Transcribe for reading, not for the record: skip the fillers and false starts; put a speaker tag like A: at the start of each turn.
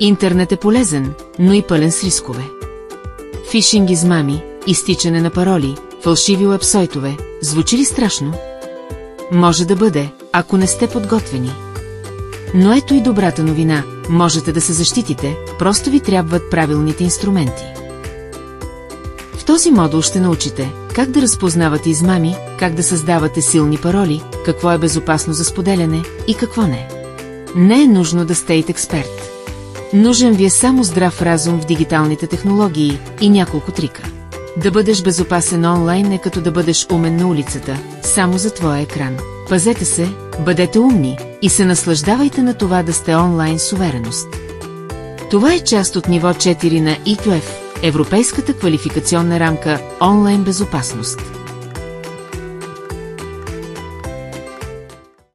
A: Интернет е полезен, но и пълен с рискове. Фишинг измами, изтичане на пароли, фалшиви уебсайтове, звучи ли страшно? Може да бъде, ако не сте подготвени. Но ето и добрата новина, можете да се защитите, просто ви трябват правилните инструменти. В този модул ще научите как да разпознавате измами, как да създавате силни пароли, какво е безопасно за споделяне и какво не. Не е нужно да сте експерт. Нужен ви е само здрав разум в дигиталните технологии и няколко трика. Да бъдеш безопасен онлайн е като да бъдеш умен на улицата, само за твоя екран. Пазете се, бъдете умни и се наслаждавайте на това да сте онлайн с увереност. Това е част от ниво 4 на EQF, Европейската квалификационна рамка онлайн безопасност.